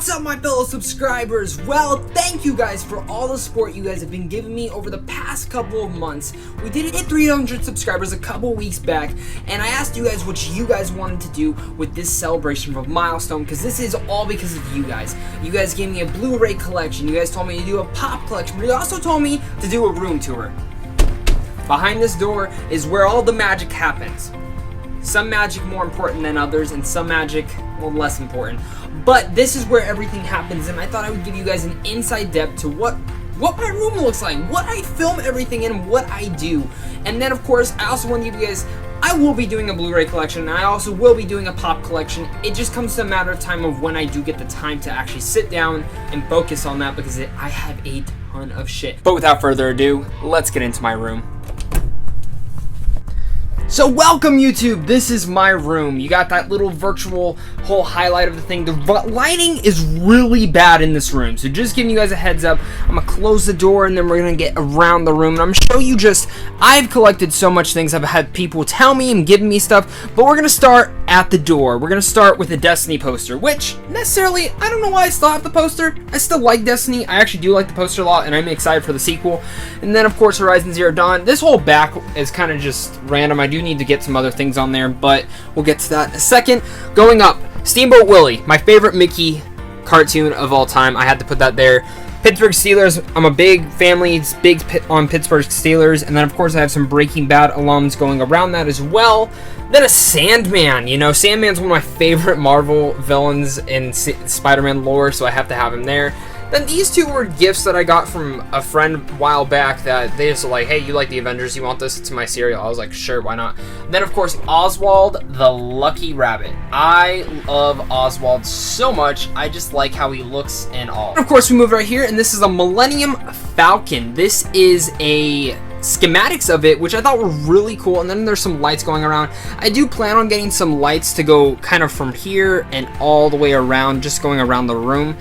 What's up, my fellow subscribers? Well, thank you guys for all the support you guys have been giving me over the past couple of months. We did hit 300 subscribers a couple weeks back, and I asked you guys what you guys wanted to do with this celebration of a milestone, because this is all because of you guys. You guys gave me a Blu-ray collection, you guys told me to do a pop collection, but you also told me to do a room tour. Behind this door is where all the magic happens. Some magic more important than others, and some magic, well, less important. But this is where everything happens, and I thought I would give you guys an inside depth to what my room looks like, what I film everything in, what I do. And then, of course, I also want to give you guys, I will be doing a Blu-ray collection, and I also will be doing a pop collection. It just comes to a matter of time of when I do get the time to actually sit down and focus on that, because I have a ton of shit. But without further ado, let's get into my room. So welcome, YouTube. This is my room. You got that little virtual whole highlight of the thing. The lighting is really bad in this room, so just giving you guys a heads up. I'm gonna close the door and then we're gonna get around the room, and I'm gonna show you I've collected so much things. I've had people tell me and giving me stuff, but we're gonna start at the door. We're gonna start with a Destiny poster, which necessarily, I don't know why I still have the poster. I still like Destiny. I actually do like the poster a lot, and I'm excited for the sequel. And then, of course, Horizon Zero Dawn. This whole back is kind of just random. I do need to get some other things on there, but we'll get to that in a second. Going up, Steamboat Willie, my favorite Mickey cartoon of all time. I had to put that there. Pittsburgh Steelers, I'm a big family, big on Pittsburgh Steelers, and then of course I have some Breaking Bad alums going around that as well. Then a Sandman, you know, Sandman's one of my favorite Marvel villains in Spider-Man lore, so I have to have him there. Then these two were gifts that I got from a friend a while back that they just were like, hey, you like the Avengers, you want this? It's my cereal. I was like, sure, why not? Then, of course, Oswald the Lucky Rabbit. I love Oswald so much. I just like how he looks and all. And of course, we move right here, and this is a Millennium Falcon. This is a schematics of it, which I thought were really cool, and then there's some lights going around. I do plan on getting some lights to go kind of from here and all the way around, just going around the room.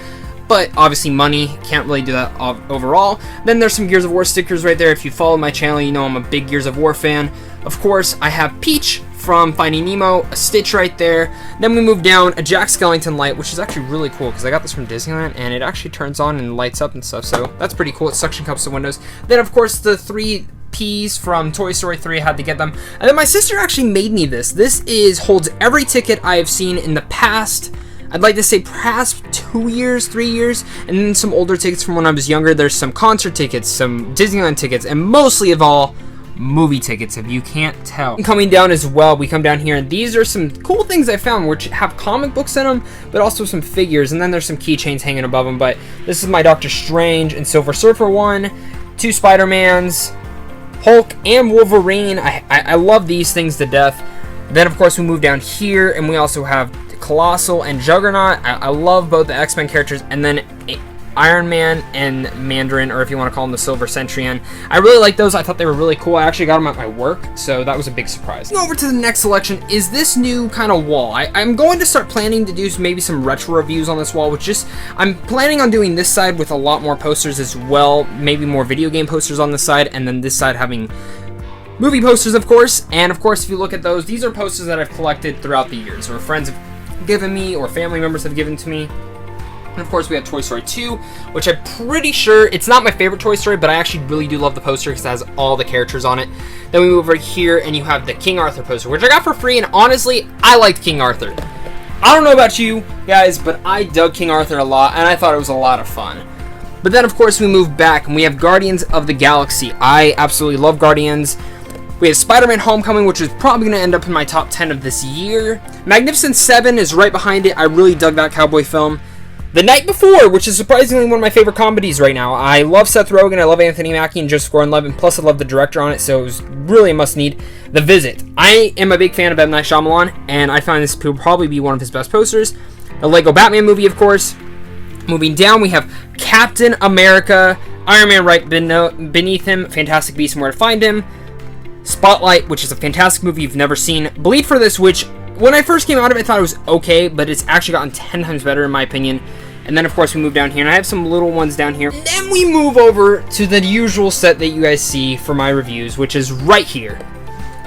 But obviously money, can't really do that overall. Then there's some Gears of War stickers right there. If you follow my channel, you know I'm a big Gears of War fan. Of course, I have Peach from Finding Nemo, a Stitch right there. Then we move down, a Jack Skellington light, which is actually really cool because I got this from Disneyland and it actually turns on and lights up and stuff, so that's pretty cool. It suction cups the windows. Then of course the three P's from Toy Story 3, I had to get them. And then my sister actually made me this. This holds every ticket I have seen in the past, I'd like to say perhaps 2 years, 3 years, and then some older tickets from when I was younger. There's some concert tickets, some Disneyland tickets, and mostly of all, movie tickets, if you can't tell. And coming down as well, we come down here, and these are some cool things I found, which have comic books in them, but also some figures, and then there's some keychains hanging above them. But this is my Doctor Strange and Silver Surfer one, 2 Spider-Mans, Hulk, and Wolverine. I love these things to death. Then, of course, we move down here, and we also have Colossal and Juggernaut. I love both the X-Men characters, and then Iron Man and Mandarin, or if you want to call him the Silver Centurion. I really like those. I thought they were really cool. I actually got them at my work, so that was a big surprise. Over to the next selection is this new kind of wall. I'm going to start planning to do maybe some retro reviews on this wall, I'm planning on doing this side with a lot more posters as well, maybe more video game posters on this side, and then this side having movie posters, of course. And of course, if you look at those, these are posters that I've collected throughout the years, or friends have given me, or family members have given to me. And of course we have Toy Story 2, which I'm pretty sure, it's not my favorite Toy Story, but I actually really do love the poster because it has all the characters on it. Then we move over here and you have the King Arthur poster, which I got for free, and honestly, I liked King Arthur. I don't know about you guys, but I dug King Arthur a lot, and I thought it was a lot of fun. But then of course we move back and we have Guardians of the Galaxy. I absolutely love Guardians. We have Spider-Man Homecoming, which is probably going to end up in my top 10 of this year. Magnificent Seven is right behind it. I really dug that cowboy film. The Night Before, which is surprisingly one of my favorite comedies right now. I love Seth Rogen, I love Anthony Mackie and Joseph Gordon-Levitt, plus I love the director on it, so it was really a must-need. The Visit. I am a big fan of M. Night Shyamalan, and I find this will probably be one of his best posters. The Lego Batman movie, of course. Moving down, we have Captain America, Iron Man right beneath him, Fantastic Beasts and Where to Find Him. Spotlight, which is a fantastic movie you've never seen. Bleed for This, which when I first came out of it, I thought it was okay, but it's actually gotten 10 times better in my opinion. And then of course we move down here, and I have some little ones down here. And then we move over to the usual set that you guys see for my reviews, which is right here.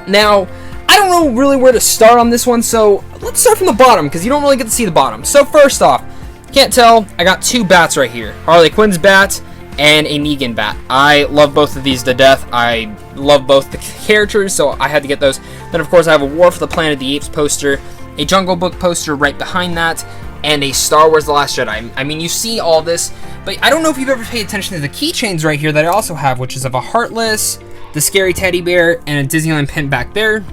Now, I don't know really where to start on this one, so let's start from the bottom, because you don't really get to see the bottom. So first off, Can't tell, I got 2 bats right here. Harley Quinn's bat and a Negan bat. I love both of these to death. I love both the characters, so I had to get those. Then, of course, I have a War for the Planet of the Apes poster, a Jungle Book poster right behind that, and a Star Wars The Last Jedi. I mean, you see all this, but I don't know if you've ever paid attention to the keychains right here that I also have, which is of a Heartless, the Scary Teddy Bear, and a Disneyland pin back there.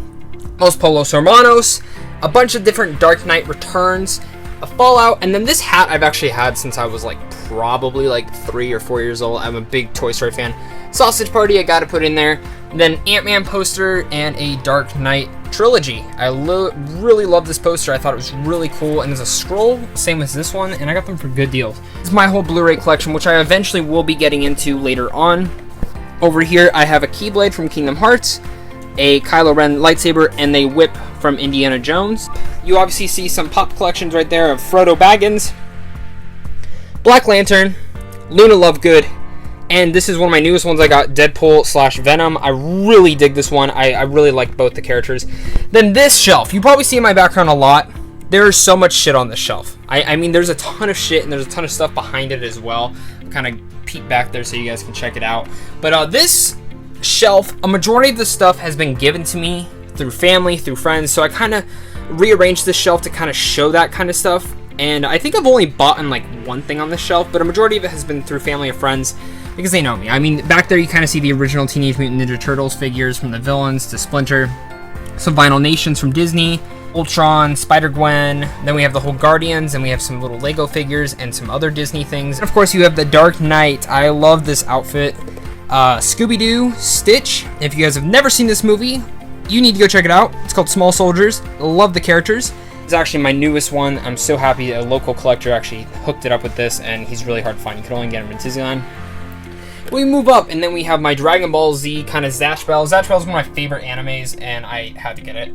Los Polos Hermanos, a bunch of different Dark Knight Returns, a Fallout, and then this hat I've actually had since I was like probably like 3 or 4 years old. I'm a big Toy Story fan. Sausage Party, I gotta put in there. And then Ant-Man poster and a Dark Knight trilogy. I really love this poster. I thought it was really cool, and there's a scroll, same as this one, and I got them for good deals. This is my whole Blu-ray collection, which I eventually will be getting into later on. Over here, I have a Keyblade from Kingdom Hearts, a Kylo Ren lightsaber, and a whip from Indiana Jones. You obviously see some pop collections right there of Frodo Baggins, Black Lantern, Luna Lovegood, and this is one of my newest ones I got, Deadpool/Venom. I really dig this one. I really like both the characters. Then this shelf, you probably see in my background a lot. There's so much shit on this shelf. I mean, there's a ton of shit, and there's a ton of stuff behind it as well. I'll kind of peek back there so you guys can check it out. But this shelf, a majority of the stuff has been given to me through family, through friends, so I kind of rearranged the shelf to kind of show that kind of stuff. And I think I've only bought like one thing on this shelf, but a majority of it has been through family or friends because they know me. I mean, back there you kind of see the original Teenage Mutant Ninja Turtles figures, from the villains to Splinter, some Vinyl Nations from Disney, Ultron, Spider-Gwen, then we have the whole Guardians, and we have some little Lego figures and some other Disney things. And of course you have the Dark Knight. I love this outfit. Scooby-Doo, Stitch. If you guys have never seen this movie, you need to go check it out. It's called Small Soldiers. I love the characters. It's actually my newest one. I'm so happy a local collector actually hooked it up with this, and he's really hard to find. You can only get him in Disneyland. We move up, and then we have my Dragon Ball Z kind of Zatch Bell. Zatch Bell is one of my favorite animes, and I had to get it.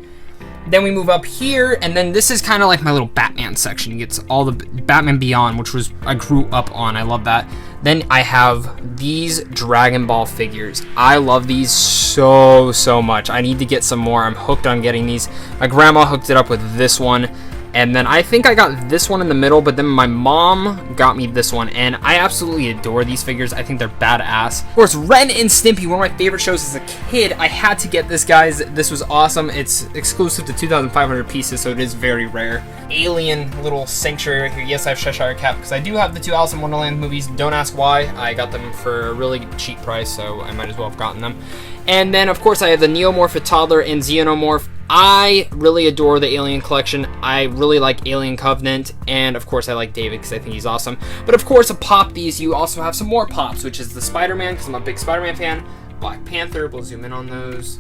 Then we move up here, and then this is kind of like my little Batman section. It gets all the Batman Beyond, which was I grew up on. I love that. Then I have these Dragon Ball figures. I love these so much. I need to get some more. I'm hooked on getting these. My grandma hooked it up with this one. And then I think I got this one in the middle, but then my mom got me this one, and I absolutely adore these figures. I think they're badass. Of course, Ren and Stimpy, one of my favorite shows as a kid. I had to get this, guys. This was awesome. It's exclusive to 2,500 pieces, so it is very rare. Alien little sanctuary here. Yes, I have Cheshire Cat, because I do have the 2 Alice in Wonderland movies. Don't ask why. I got them for a really cheap price, so I might as well have gotten them. And then, of course, I have the Neomorph Toddler and Xenomorph. I really adore the Alien collection. I really like Alien Covenant, and of course I like David because I think he's awesome. But of course, a pop these, you also have some more pops, which is the Spider-Man, because I'm a big Spider-Man fan. Black Panther, we'll zoom in on those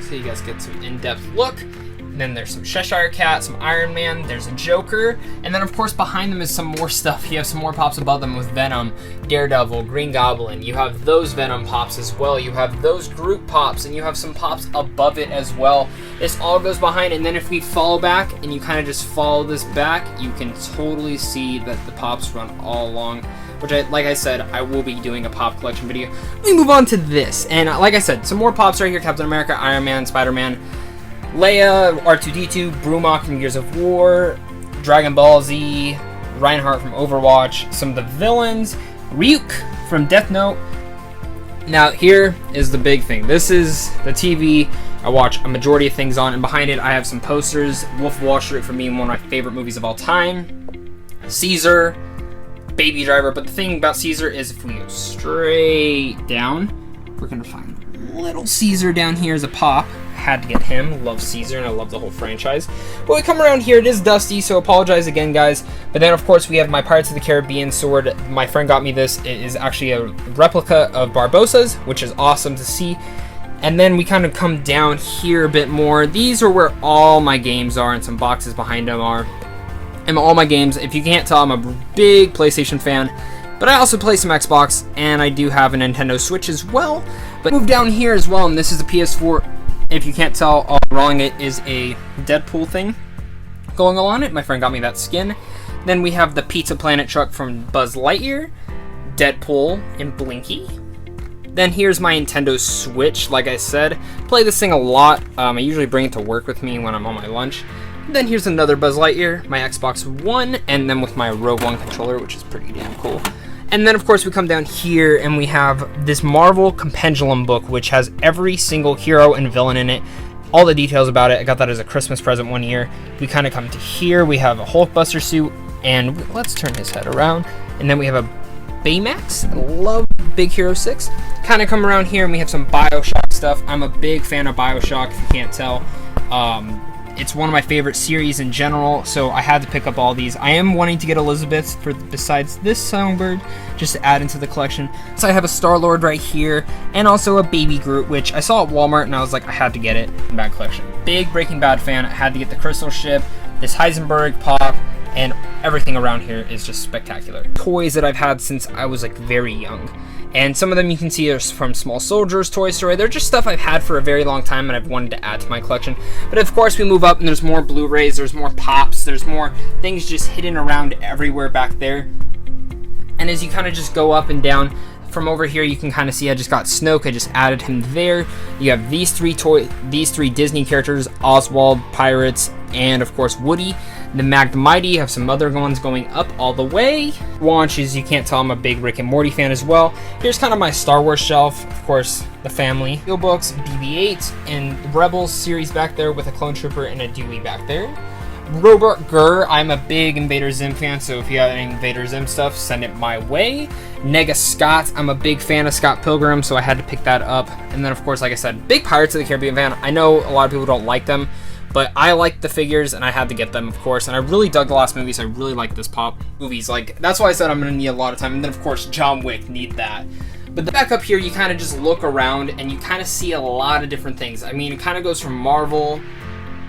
so you guys get some in-depth look. And then there's some Cheshire Cat, some Iron Man, there's a Joker, and then of course behind them is some more stuff. You have some more pops above them with Venom, Daredevil, Green Goblin. You have those Venom pops as well. You have those Groot pops, and you have some pops above it as well. This all goes behind, and then if we follow back and you kind of just follow this back, you can totally see that the pops run all along, which like I said, I will be doing a pop collection video. We move on to this, and like I said, some more pops right here. Captain America, Iron Man, Spider-Man, Leia, R2-D2, Brumok from Gears of War, Dragon Ball Z, Reinhardt from Overwatch, some of the villains, Ryuk from Death Note. Now here is the big thing. This is the TV I watch a majority of things on, and behind it I have some posters. Wolf of Wall Street for me, one of my favorite movies of all time. Caesar, Baby Driver, but the thing about Caesar is if we go straight down, we're going to find little Caesar down here as a pop. Had to get him. Love Caesar, and I love the whole franchise. But we come around here, it is dusty, so apologize again, guys. But then, of course, we have my Pirates of the Caribbean sword. My friend got me this. It is actually a replica of Barbossa's, which is awesome to see. And then we kind of come down here a bit more. These are where all my games are, and some boxes behind them are. And all my games, if you can't tell, I'm a big PlayStation fan. But I also play some Xbox, and I do have a Nintendo Switch as well. But move down here as well, and this is the PS4. If you can't tell, all along it is a Deadpool thing going on it. My friend got me that skin. Then we have the Pizza Planet truck from Buzz Lightyear, Deadpool, and Blinky. Then here's my Nintendo Switch. Like I said, play this thing a lot. I usually bring it to work with me when I'm on my lunch. Then here's another Buzz Lightyear, my Xbox One, and then with my Rogue One controller, which is pretty damn cool. And then, of course, we come down here and we have this Marvel Compendium book, which has every single hero and villain in it. All the details about it. I got that as a Christmas present one year. We kind of come to here. We have a Hulkbuster suit, and let's turn his head around. And then we have a Baymax. I love Big Hero 6. Kind of come around here, and we have some Bioshock stuff. I'm a big fan of Bioshock, if you can't tell. It's one of my favorite series in general, so I had to pick up all these. I am wanting to get Elizabeth for besides this Songbird, just to add into the collection. So I have a Star-Lord right here, and also a Baby Groot, which I saw at Walmart, and I was like, I had to get it. Bad collection. Big Breaking Bad fan. I had to get the Crystal Ship, this Heisenberg pop, and everything around here is just spectacular. Toys that I've had since I was like very young. And some of them you can see are from Small Soldiers, Toy Story. They're just stuff I've had for a very long time and I've wanted to add to my collection. But of course we move up and there's more Blu-rays, there's more pops, there's more things just hidden around everywhere back there. And as you kind of just go up and down, from over here you can kind of see I just got Snoke, I just added him there. You have these three Disney characters, Oswald, Pirates, and of course Woody. The Magmighty, have some other ones going up all the way. Launch, as you can't tell, I'm a big Rick and Morty fan as well. Here's kind of my Star Wars shelf, of course, the family. Steel books, BB-8, and the Rebels series back there with a Clone Trooper and a Dewey back there. Robert Gurr, I'm a big Invader Zim fan, so if you have any Invader Zim stuff, send it my way. Nega Scott, I'm a big fan of Scott Pilgrim, so I had to pick that up. And then, of course, like I said, big Pirates of the Caribbean fan. I know a lot of people don't like them, but I like the figures, and I had to get them, of course. And I really dug the last movie, so I really like this pop. Movies, like, that's why I said I'm going to need a lot of time. And then, of course, John Wick, need that. But the back up here, you kind of just look around, and you kind of see a lot of different things. I mean, it kind of goes from Marvel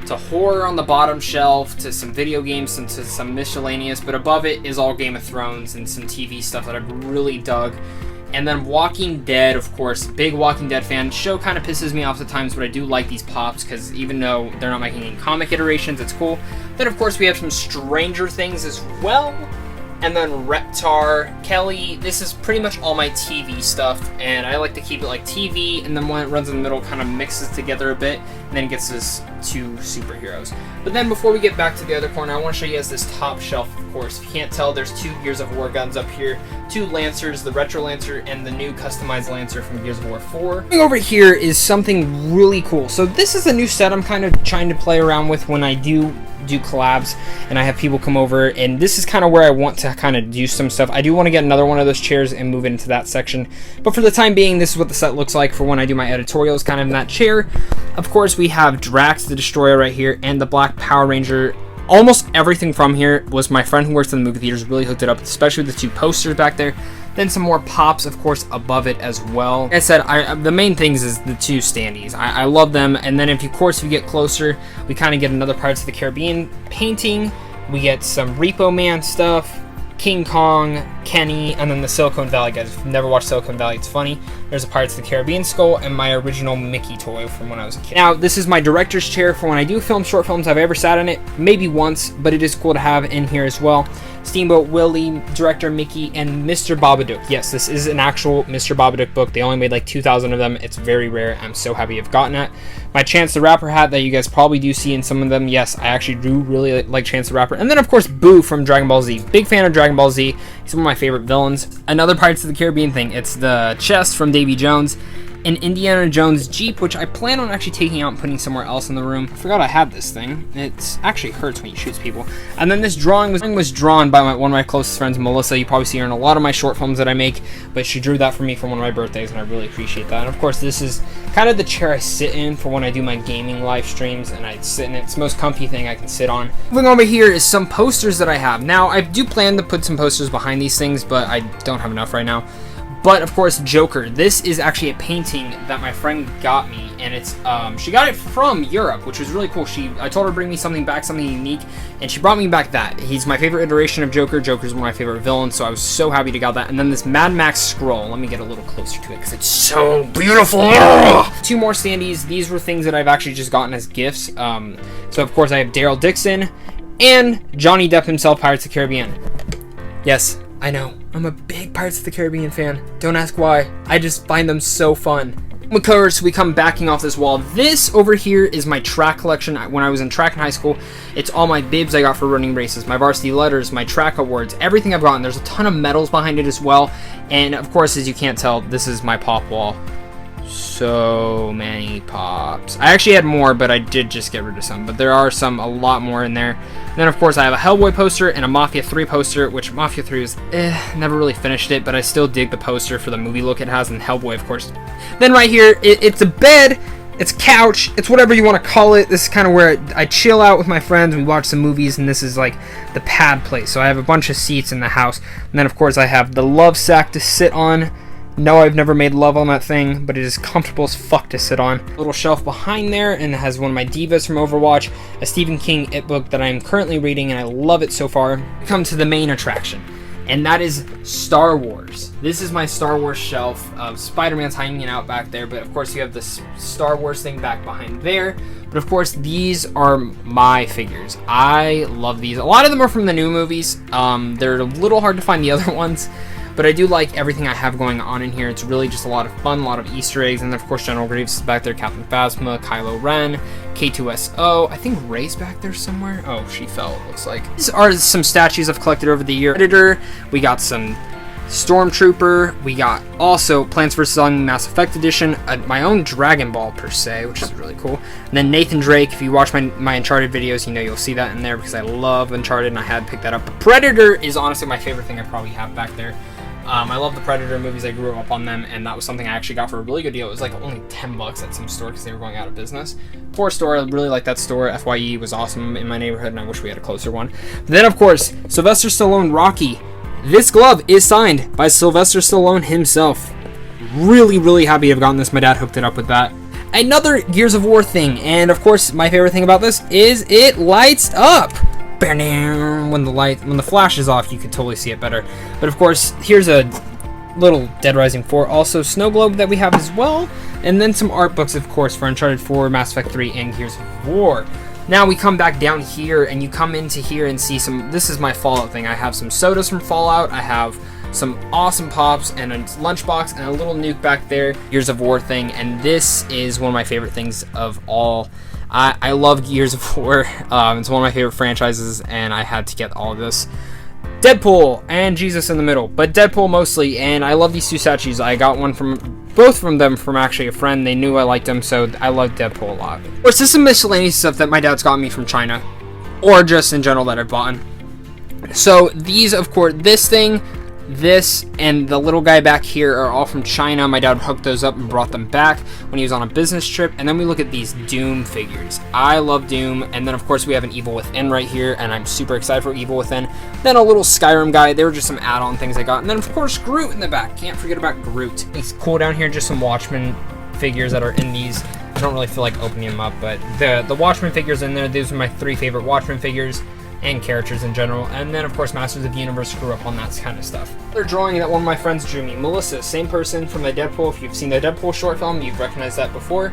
to horror on the bottom shelf, to some video games, and to some miscellaneous. But above it is all Game of Thrones and some TV stuff that I've really dug. And then Walking Dead, of course, big Walking Dead fan. Show kind of pisses me off at times, but I do like these pops because even though they're not making any comic iterations, it's cool. Then, of course, we have some Stranger Things as well. And then Reptar, Kelly. This is pretty much all my TV stuff, and I like to keep it like TV, and then when it runs in the middle, kind of mixes together a bit, and then it gets us two superheroes. But then before we get back to the other corner, I want to show you guys this top shelf, of course. If you can't tell, there's 2 Gears of War guns up here, 2 Lancers, the Retro Lancer, and the new customized Lancer from Gears of War 4. Over here is something really cool. So this is a new set I'm kind of trying to play around with when I do collabs and I have people come over, and this is kind of where I want to kind of do some stuff. I do want to get another one of those chairs and move it into that section, but for the time being, this is what the set looks like for when I do my editorials, kind of in that chair. Of course, we have Drax the Destroyer right here and the Black Power Ranger. Almost everything from here was my friend who works in the movie theaters really hooked it up, especially the 2 posters back there. Then some more pops, of course, above it as well. Like I said, the main things is the 2 standees. I love them. And then, if you get closer, we kind of get another Pirates of the Caribbean painting. We get some Repo Man stuff, King Kong, Kenny, and then the Silicon Valley guys. If you've never watched Silicon Valley, it's funny. There's a Pirates of the Caribbean skull and my original Mickey toy from when I was a kid. Now, this is my director's chair for when I do film short films. I've ever sat in it, maybe once, but it is cool to have in here as well. Steamboat Willie, Director Mickey, and Mr. Babadook. Yes, this is an actual Mr. Babadook book. They only made like 2,000 of them. It's very rare. I'm so happy I've gotten it. My Chance the Rapper hat that you guys probably do see in some of them. Yes, I actually do really like Chance the Rapper. And then, of course, Boo from Dragon Ball Z. Big fan of Dragon Ball Z. He's one of my favorite villains. Another Pirates of the Caribbean thing. It's the chest from Davy Jones. An Indiana Jones Jeep, which I plan on actually taking out and putting somewhere else in the room. I forgot I had this thing. It actually hurts when you shoot people. And then this drawing was drawn by one of my closest friends, Melissa. You probably see her in a lot of my short films that I make, but she drew that for me for one of my birthdays, and I really appreciate that. And of course, this is kind of the chair I sit in for when I do my gaming live streams, and I sit in it. It's the most comfy thing I can sit on. Moving over here is some posters that I have. Now, I do plan to put some posters behind these things, but I don't have enough right now. But, of course, Joker. This is actually a painting that my friend got me, and it's, she got it from Europe, which was really cool. I told her to bring me something back, something unique, and she brought me back that. He's my favorite iteration of Joker. Joker's one of my favorite villains, so I was so happy to get that. And then this Mad Max scroll. Let me get a little closer to it, because it's so beautiful. Ugh! 2 more standees. These were things that I've actually just gotten as gifts. So, of course, I have Daryl Dixon and Johnny Depp himself, Pirates of the Caribbean. Yes, I know. I'm a big Pirates of the Caribbean fan. Don't ask why. I just find them so fun. Of course, we come backing off this wall. This over here is my track collection. When I was in track in high school, it's all my bibs I got for running races, my varsity letters, my track awards, everything I've gotten. There's a ton of medals behind it as well. And of course, as you can't tell, this is my pop wall. So many pops. I actually had more, but I did just get rid of some. But there are some, a lot more in there. And then, of course, I have a Hellboy poster and a Mafia 3 poster, which Mafia 3 was, never really finished it, but I still dig the poster for the movie look it has, and Hellboy, of course. Then right here, it's a bed, it's a couch, it's whatever you want to call it. This is kind of where I chill out with my friends, we watch some movies, and this is like the pad place. So I have a bunch of seats in the house. And then, of course, I have the love sack to sit on. No, I've never made love on that thing, but it is comfortable as fuck to sit on. A little shelf behind there, and it has one of my divas from Overwatch, a Stephen King It book that I am currently reading, and I love it so far. We come to the main attraction, and that is Star Wars. This is my Star Wars shelf of Spider-Man's hanging out back there, but of course you have this Star Wars thing back behind there. But of course, these are my figures. I love these. A lot of them are from the new movies. They're a little hard to find the other ones. But I do like everything I have going on in here. It's really just a lot of fun, a lot of Easter eggs. And then, of course, General Grievous is back there, Captain Phasma, Kylo Ren, K2SO. I think Rey's back there somewhere. Oh, she fell, it looks like. These are some statues I've collected over the year. Editor, we got some Stormtrooper. We got also Plants vs. Zombies Mass Effect Edition, my own Dragon Ball, per se, which is really cool. And then Nathan Drake. If you watch my Uncharted videos, you know you'll see that in there because I love Uncharted and I had to pick that up. But Predator is honestly my favorite thing I probably have back there. I love the Predator movies. I grew up on them, and that was something I actually got for a really good deal. It was like only $10 at some store because they were going out of business. Poor store. I really like that store. FYE was awesome in my neighborhood, and I wish we had a closer one. But then, of course, Sylvester Stallone Rocky. This glove is signed by Sylvester Stallone himself. Really, really happy to have gotten this. My dad hooked it up with that. Another Gears of War thing, and of course, my favorite thing about this is it lights up. When the flash is off, you can totally see it better. But of course, here's a little Dead Rising 4, also Snow Globe that we have as well, and then some art books, of course, for Uncharted 4, Mass Effect 3, and Gears of War. Now we come back down here, and you come into here and see some. This is my Fallout thing. I have some sodas from Fallout. I have some awesome pops and a lunchbox and a little nuke back there. Gears of War thing, and this is one of my favorite things of all. I love Gears of War. It's one of my favorite franchises, and I had to get all of this. Deadpool and Jesus in the middle, but Deadpool mostly, and I love these two statues. I got one from, both from them from actually a friend. They knew I liked them, so I love Deadpool a lot. Of course, this is some miscellaneous stuff that my dad's got me from China, or just in general that I've bought. So these, of course, this thing, this, and the little guy back here are all from China. My dad hooked those up and brought them back when he was on a business trip. And then we look at these Doom figures. I love Doom. And then, of course, we have an Evil Within right here, and I'm super excited for Evil Within. Then a little Skyrim guy. They were just some add-on things I got. And then, of course, Groot in the back. Can't forget about Groot. It's cool down here, just some Watchmen figures that are in these. I don't really feel like opening them up, but the Watchmen figures in there, these are my 3 favorite Watchmen figures and characters in general. And then, of course, Masters of the Universe, grew up on that kind of stuff. Another drawing that one of my friends drew me. Melissa, same person from the Deadpool. If you've seen the Deadpool short film, you've recognized that before.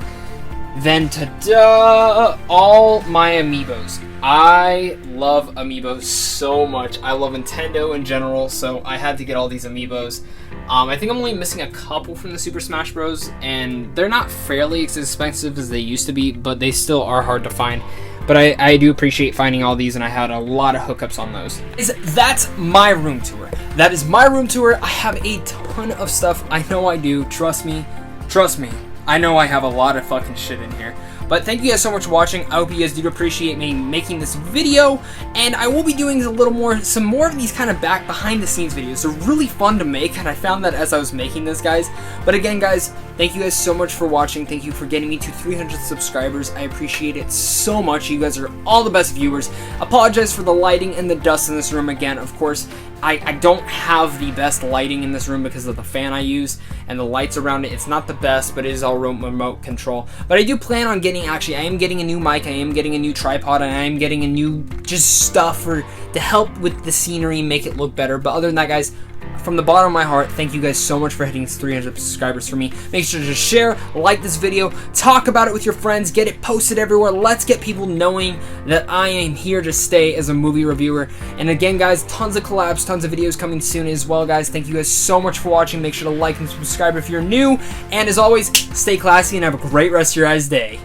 Then, ta-da! All my amiibos. I love amiibos so much. I love Nintendo in general, so I had to get all these amiibos. I think I'm only missing a couple from the Super Smash Bros. And they're not fairly as expensive as they used to be, but they still are hard to find. But I do appreciate finding all these, and I had a lot of hookups on those. That's my room tour. That is my room tour. I have a ton of stuff. I know I do. Trust me. Trust me. I know I have a lot of fucking shit in here. But thank you guys so much for watching. I hope you guys do appreciate me making this video. And I will be doing some more of these kind of behind the scenes videos. They're really fun to make, and I found that as I was making this, guys. But again, guys, thank you guys so much for watching. Thank you for getting me to 300 subscribers. I appreciate it so much. You guys are all the best viewers. Apologize for the lighting and the dust in this room again. Of course, I don't have the best lighting in this room because of the fan I use and the lights around it. It's not the best, but it is all remote control. But I do plan on getting, actually, I am getting a new mic, I am getting a new tripod, and I am getting a new just stuff for to help with the scenery, make it look better. But other than that, guys, from the bottom of my heart, thank you guys so much for hitting 300 subscribers for me. Make sure to share, like this video, talk about it with your friends, get it posted everywhere. Let's get people knowing that I am here to stay as a movie reviewer. And again, guys, tons of collabs, tons of videos coming soon as well, guys. Thank you guys so much for watching. Make sure to like and subscribe if you're new. And as always, stay classy and have a great rest of your guys' day.